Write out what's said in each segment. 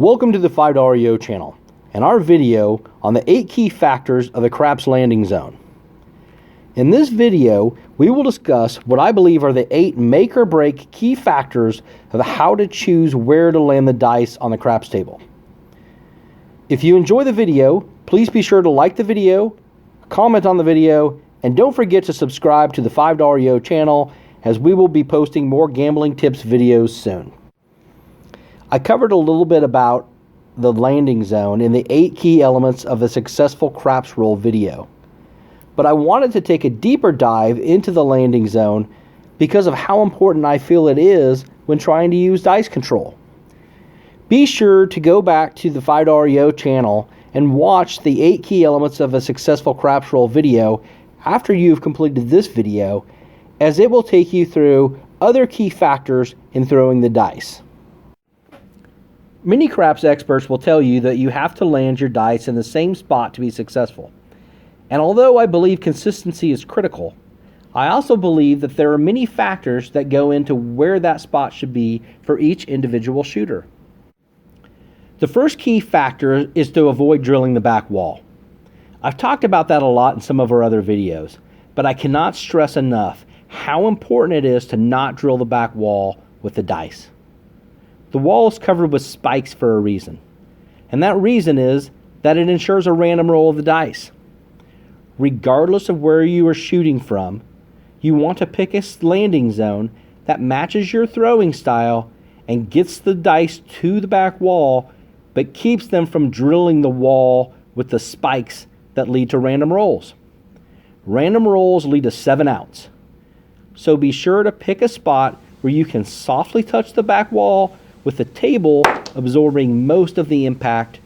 Welcome to the $5 channel and our video on the 8 key factors of a craps landing zone. In this video, we will discuss what I believe are the 8 make or break key factors of how to choose where to land the dice on the craps table. If you enjoy the video, please be sure to like the video, comment on the video, and don't forget to subscribe to the $5 channel as we will be posting more gambling tips videos soon. I covered a little bit about the landing zone in the 8 key elements of a successful craps roll video. But I wanted to take a deeper dive into the landing zone because of how important I feel it is when trying to use dice control. Be sure to go back to the $5 channel and watch the 8 key elements of a successful craps roll video after you've completed this video, as it will take you through other key factors in throwing the dice. Many craps experts will tell you that you have to land your dice in the same spot to be successful. And although I believe consistency is critical, I also believe that there are many factors that go into where that spot should be for each individual shooter. The first key factor is to avoid drilling the back wall. I've talked about that a lot in some of our other videos, but I cannot stress enough how important it is to not drill the back wall with the dice. The wall is covered with spikes for a reason, and that reason is that it ensures a random roll of the dice. Regardless of where you are shooting from, you want to pick a landing zone that matches your throwing style and gets the dice to the back wall, but keeps them from drilling the wall with the spikes that lead to random rolls. Random rolls lead to 7 outs, so be sure to pick a spot where you can softly touch the back wall with the table absorbing most of the impact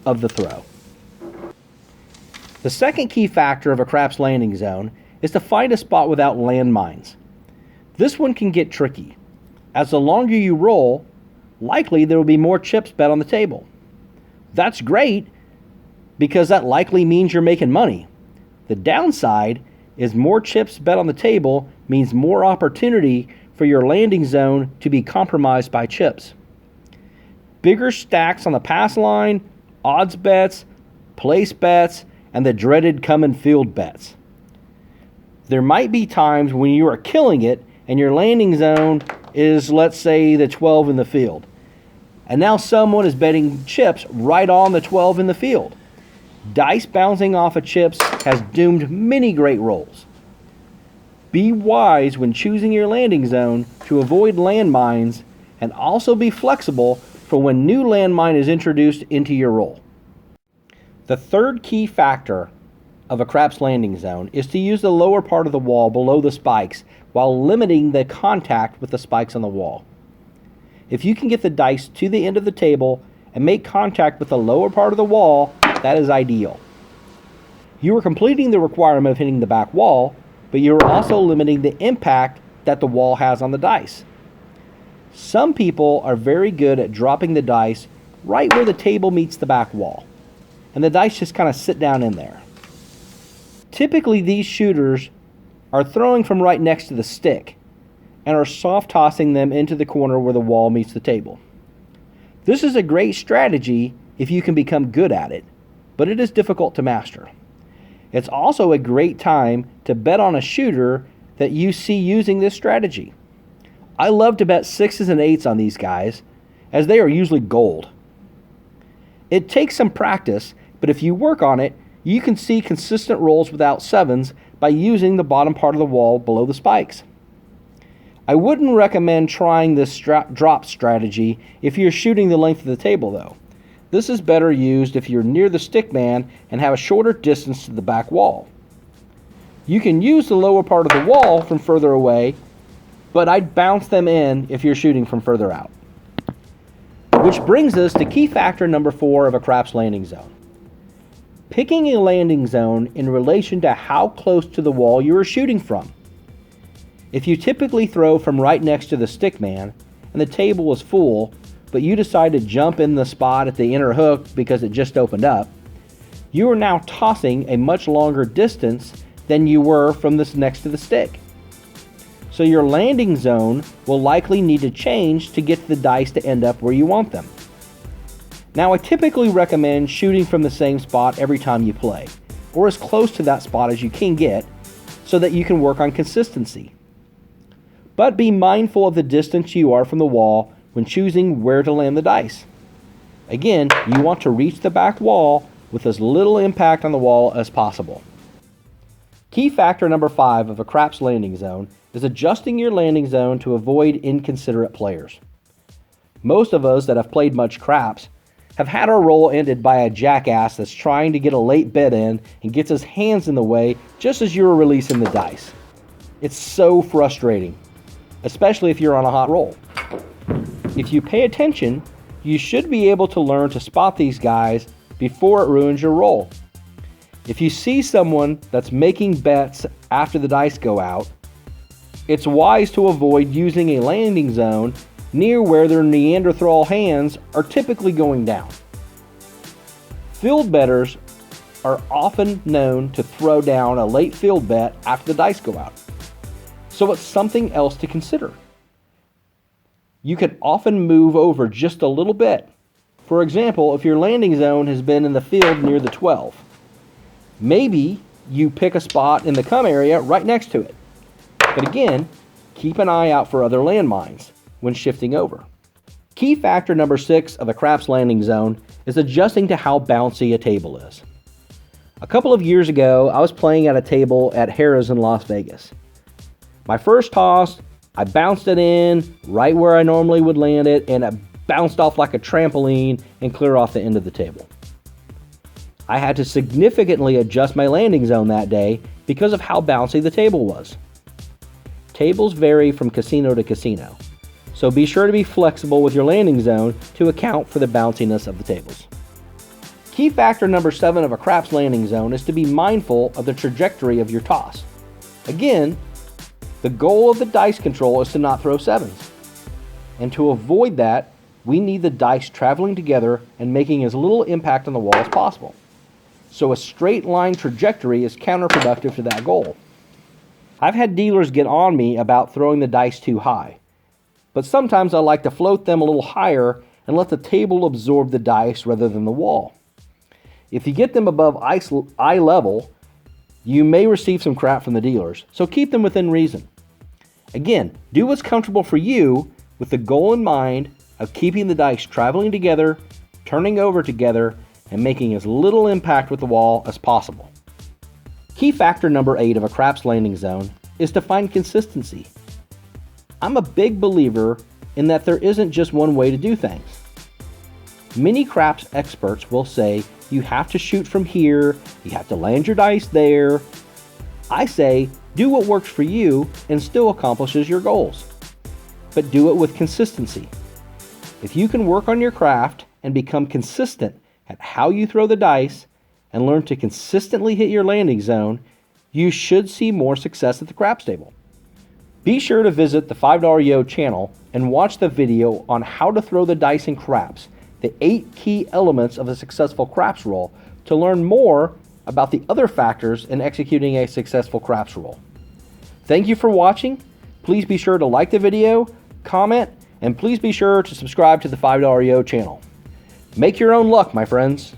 of the throw. The second key factor of a craps landing zone is to find a spot without landmines. This one can get tricky, as the longer you roll, likely there will be more chips bet on the table. That's great, because that likely means you're making money. The downside is more chips bet on the table means more opportunity for your landing zone to be compromised by chips. Bigger stacks on the pass line, odds bets, place bets, and the dreaded come and field bets. There might be times when you are killing it and your landing zone is, let's say, the 12 in the field. And now someone is betting chips right on the 12 in the field. Dice bouncing off of chips has doomed many great rolls. Be wise when choosing your landing zone to avoid landmines, and also be flexible for when new landmine is introduced into your roll. The third key factor of a craps landing zone is to use the lower part of the wall below the spikes while limiting the contact with the spikes on the wall. If you can get the dice to the end of the table and make contact with the lower part of the wall, that is ideal. You are completing the requirement of hitting the back wall, but you are also limiting the impact that the wall has on the dice. Some people are very good at dropping the dice right where the table meets the back wall, and the dice just kind of sit down in there. Typically, these shooters are throwing from right next to the stick and are soft tossing them into the corner where the wall meets the table. This is a great strategy if you can become good at it, but it is difficult to master. It's also a great time to bet on a shooter that you see using this strategy. I love to bet 6s and 8s on these guys, as they are usually gold. It takes some practice, but if you work on it, you can see consistent rolls without 7s by using the bottom part of the wall below the spikes. I wouldn't recommend trying this drop strategy if you're shooting the length of the table though. This is better used if you're near the stick man and have a shorter distance to the back wall. You can use the lower part of the wall from further away, but I'd bounce them in if you're shooting from further out. Which brings us to key factor number 4 of a craps landing zone. Picking a landing zone in relation to how close to the wall you are shooting from. If you typically throw from right next to the stick man and the table is full, but you decide to jump in the spot at the inner hook because it just opened up, you are now tossing a much longer distance than you were from this next to the stick. So your landing zone will likely need to change to get the dice to end up where you want them. Now, I typically recommend shooting from the same spot every time you play, or as close to that spot as you can get, so that you can work on consistency. But be mindful of the distance you are from the wall when choosing where to land the dice. Again, you want to reach the back wall with as little impact on the wall as possible. Key factor number 5 of a craps landing zone is adjusting your landing zone to avoid inconsiderate players. Most of us that have played much craps have had our roll ended by a jackass that's trying to get a late bet in and gets his hands in the way just as you're releasing the dice. It's so frustrating, especially if you're on a hot roll. If you pay attention, you should be able to learn to spot these guys before it ruins your roll. If you see someone that's making bets after the dice go out, it's wise to avoid using a landing zone near where their Neanderthal hands are typically going down. Field bettors are often known to throw down a late field bet after the dice go out, so it's something else to consider. You can often move over just a little bit. For example, if your landing zone has been in the field near the 12, maybe you pick a spot in the come area right next to it. But again, keep an eye out for other landmines when shifting over. Key factor number 6 of a craps landing zone is adjusting to how bouncy a table is. A couple of years ago, I was playing at a table at Harrah's in Las Vegas. My first toss, I bounced it in right where I normally would land it, and it bounced off like a trampoline and clear off the end of the table. I had to significantly adjust my landing zone that day because of how bouncy the table was. Tables vary from casino to casino, so be sure to be flexible with your landing zone to account for the bounciness of the tables. Key factor number 7 of a craps landing zone is to be mindful of the trajectory of your toss. Again, the goal of the dice control is to not throw sevens. And to avoid that, we need the dice traveling together and making as little impact on the wall as possible. So a straight line trajectory is counterproductive to that goal. I've had dealers get on me about throwing the dice too high, but sometimes I like to float them a little higher and let the table absorb the dice rather than the wall. If you get them above eye level, you may receive some crap from the dealers, so keep them within reason. Again, do what's comfortable for you with the goal in mind of keeping the dice traveling together, turning over together, and making as little impact with the wall as possible. Key factor number 8 of a craps landing zone is to find consistency. I'm a big believer in that there isn't just one way to do things. Many craps experts will say you have to shoot from here, you have to land your dice there. I say do what works for you and still accomplishes your goals, but do it with consistency. If you can work on your craft and become consistent at how you throw the dice and learn to consistently hit your landing zone, you should see more success at the craps table. Be sure to visit the $5 Yo channel and watch the video on how to throw the dice in craps, the 8 key elements of a successful craps roll, to learn more about the other factors in executing a successful craps roll. Thank you for watching. Please be sure to like the video, comment, and please be sure to subscribe to the $5 Yo channel. Make your own luck, my friends.